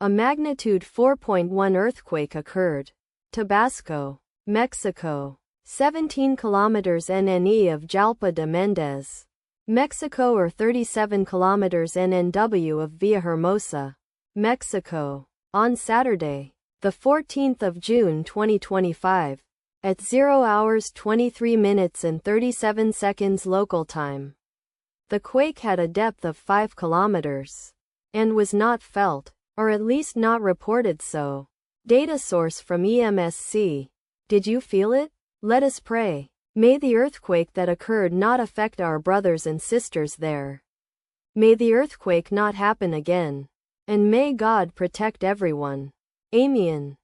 A magnitude 4.1 earthquake occurred. Tabasco, Mexico. 17 kilometers NNE of Jalpa de Mendez, Mexico, or 37 kilometers NNW of Villahermosa, Mexico. On Saturday, the 14th of June 2025, at 0 hours 23 minutes and 37 seconds local time. The quake had a depth of 5 kilometers and was not felt, or at least not reported so. Data source from EMSC. Did you feel it? Let us pray. May the earthquake that occurred not affect our brothers and sisters there. May the earthquake not happen again. And may God protect everyone. Amen.